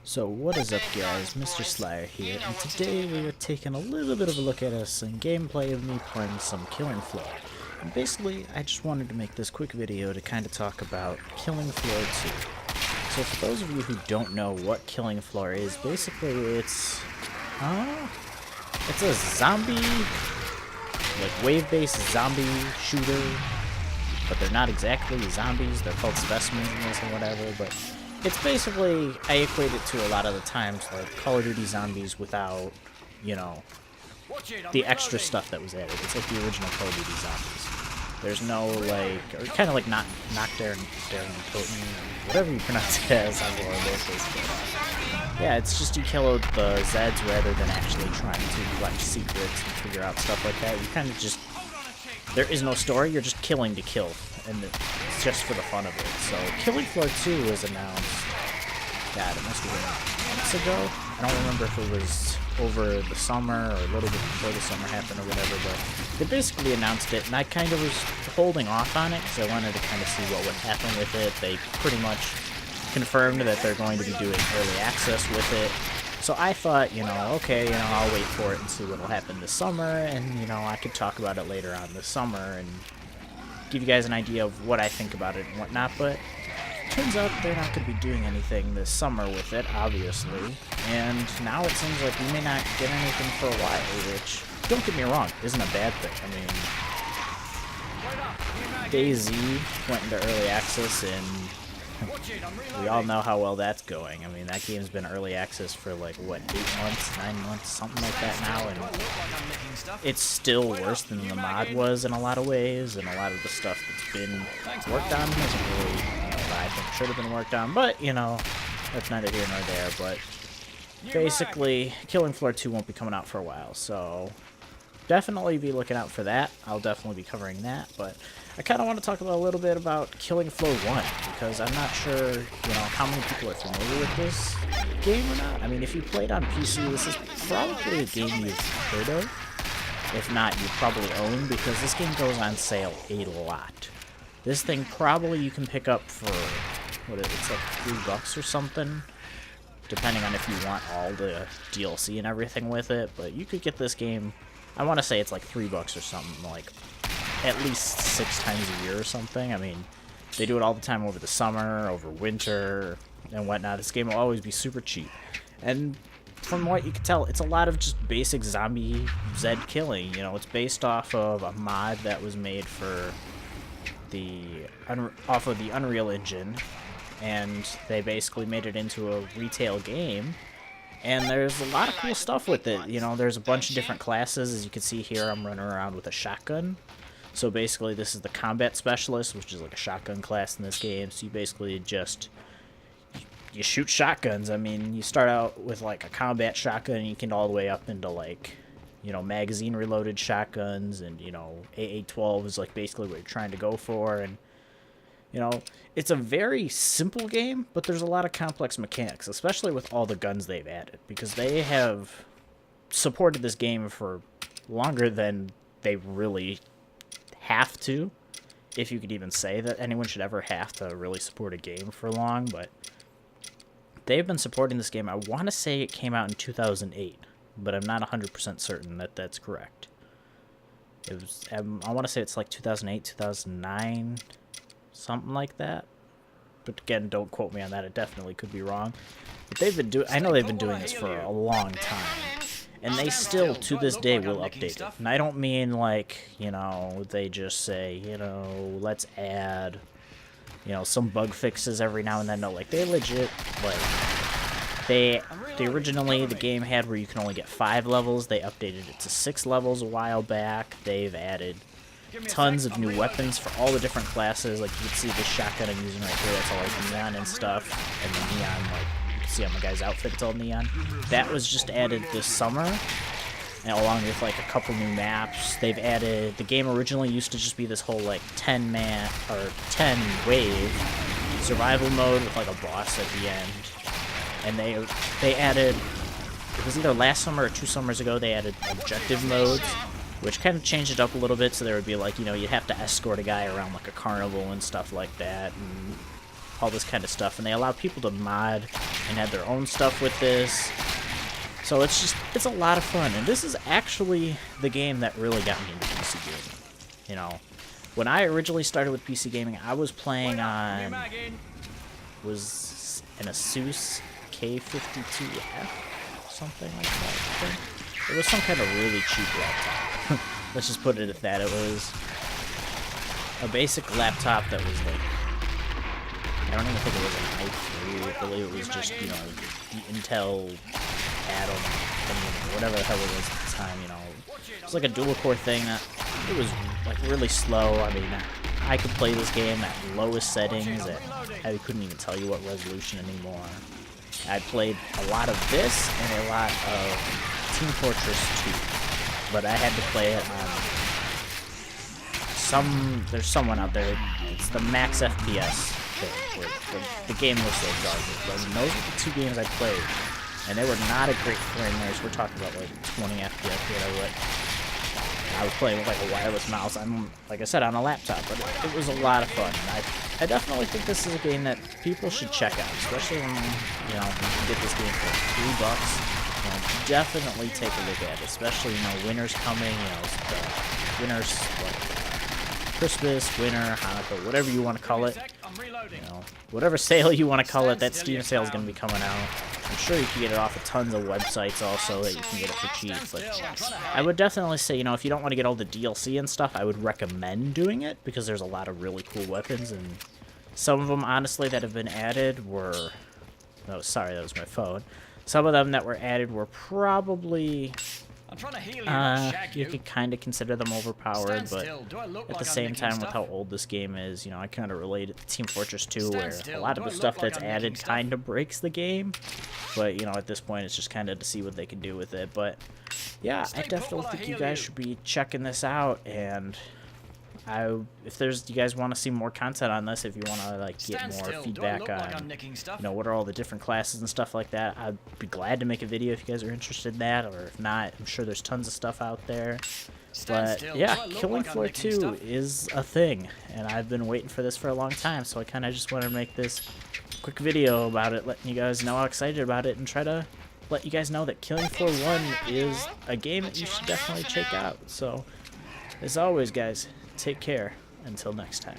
So what is up guys, MisterSlyer here, and today we are taking a little bit of a look at some gameplay of me playing some Killing Floor. And basically, I just wanted to make this quick video to kind of talk about Killing Floor 2. So for those of you who don't know what Killing Floor is, basically it's a zombie, like wave-based zombie shooter, but they're not exactly zombies, they're called specimens in this and whatever, but it's basically, I equate it to a lot of the times like Call of Duty Zombies without, you know, the extra stuff that was added. It's like the original Call of Duty Zombies. There's no like, or kind of like Darren Potent, whatever you pronounce it as on War of yeah, it's just you kill the Zeds rather than actually trying to collect secrets and figure out stuff like that. You kind of just, there is no story, you're just killing to kill, and it's just for the fun of it. So Killing Floor 2 was announced, God, it must have been months ago. I don't remember if it was over the summer or a little bit before the summer happened or whatever, but they basically announced it, and I kind of was holding off on it because I wanted to kind of see what would happen with it. They pretty much confirmed that they're going to be doing early access with it. So I thought, you know, okay, you know, I'll wait for it and see what'll happen this summer, and, you know, I could talk about it later on this summer and give you guys an idea of what I think about it and whatnot, but turns out they're not going to be doing anything this summer with it, obviously, and now it seems like we may not get anything for a while, which, don't get me wrong, isn't a bad thing. I mean, DayZ went into early access, and we all know how well that's going. I mean, that game's been early access for like, what, 8 months, 9 months, something like that now, and it's still worse than the mod was in a lot of ways, and a lot of the stuff that's been worked on isn't really what I think should have been worked on, but, you know, that's neither here nor there. But basically, Killing Floor 2 won't be coming out for a while, so definitely be looking out for that. I'll definitely be covering that, but I kind of want to talk about a little bit about Killing Floor 1, because I'm not sure, you know, how many people are familiar with this game or not. I mean, if you played on PC, this is probably a game you've heard of. If not, you probably own, because this game goes on sale a lot. This thing probably you can pick up for, what is it, it's like $3 or something, depending on if you want all the DLC and everything with it, but you could get this game, I want to say it's like $3 or something, like at least 6 times a year or something. I mean, they do it all the time over the summer, over winter, and whatnot. This game will always be super cheap. And from what you can tell, it's a lot of just basic zombie Zed killing. You know, it's based off of a mod that was made for off of the Unreal Engine, and they basically made it into a retail game. And there's a lot of cool stuff with it. You know, there's a bunch of different classes. As you can see here, I'm running around with a shotgun. So basically, this is the combat specialist, which is like a shotgun class in this game. So you basically just, you shoot shotguns. I mean, you start out with like a combat shotgun, and you can all the way up into like, you know, magazine reloaded shotguns, and, you know, AA-12 is like basically what you're trying to go for. And, you know, it's a very simple game, but there's a lot of complex mechanics, especially with all the guns they've added, because they have supported this game for longer than they really have to, if you could even say that anyone should ever have to really support a game for long. But they've been supporting this game. I want to say it came out in 2008, but I'm not 100% certain that that's correct. It was, I want to say it's like 2008, 2009, something like that. But again, don't quote me on that. It definitely could be wrong. But they've been I know they've been doing this for a long time, and they still, to this day, will update it. And I don't mean like, you know, they just say, you know, let's add, you know, some bug fixes every now and then. No, like, they legit, like, they originally, the game had where you can only get 5 levels. They updated it to 6 levels a while back. They've added tons of new weapons for all the different classes. Like, you can see this shotgun I'm using right here, that's all like neon and stuff, and the neon, like, you can see on my guy's outfit, it's all neon. That was just added this summer, and along with like a couple new maps. They've added, the game originally used to just be this whole like 10 wave survival mode with like a boss at the end, and they added, it was either last summer or 2 summers ago, they added objective modes, which kind of changed it up a little bit. So there would be like, you know, you'd have to escort a guy around like a carnival and stuff like that, and all this kind of stuff, and they allow people to mod and add their own stuff with this. So it's a lot of fun, and this is actually the game that really got me into PC gaming. You know, when I originally started with PC gaming, I was playing on was an Asus K52F, something like that. I think it was some kind of really cheap laptop. Let's just put it at that. It was a basic laptop that was like, I don't even think it was an i3. I believe it was just, you know, the Intel Atom thing, whatever the hell it was at the time, you know. It was like a dual core thing. It was like really slow. I mean, I could play this game at lowest settings. I couldn't even tell you what resolution anymore. I played a lot of this and a lot of Team Fortress 2, but I had to play it on there's someone out there. It's the max FPS thing, where the game was so garbage. And those are the 2 games I played, and they were not a great frame rates. We're talking about like 20 FPS, whatever. I was playing with like a wireless mouse. I'm, like I said, on a laptop, but it was a lot of fun. And I definitely think this is a game that people should check out, especially when, you know, you can get this game for $3. You know, definitely take a look at it, especially, you know, winter's coming, you know, winter's like Christmas, winter, Hanukkah, whatever you want to call it. You know, whatever sale you want to call it, that Steam sale is going to be coming out. I'm sure you can get it off of tons of websites also that you can get it for cheap, but I would definitely say, you know, if you don't want to get all the DLC and stuff, I would recommend doing it, because there's a lot of really cool weapons, and some of them, honestly, that have been added were... Oh, sorry, that was my phone. Some of them that were added were probably... you could kind of consider them overpowered, but at the same time, with how old this game is, you know, I kind of relate it to Team Fortress 2, where a lot of the stuff that's added kind of breaks the game, but, you know, at this point, it's just kind of to see what they can do with it. But yeah, I definitely think you guys should be checking this out, and if you guys want to see more content on this, if you want to like get more feedback on, you know, what are all the different classes and stuff like that, I'd be glad to make a video if you guys are interested in that, or if not, I'm sure there's tons of stuff out there. But yeah, Killing Floor 2 is a thing, and I've been waiting for this for a long time, so I kind of just want to make this quick video about it, letting you guys know how excited about it, and try to let you guys know that Killing Floor 1 is a game that you should definitely check out. So, as always, guys, take care. Until next time.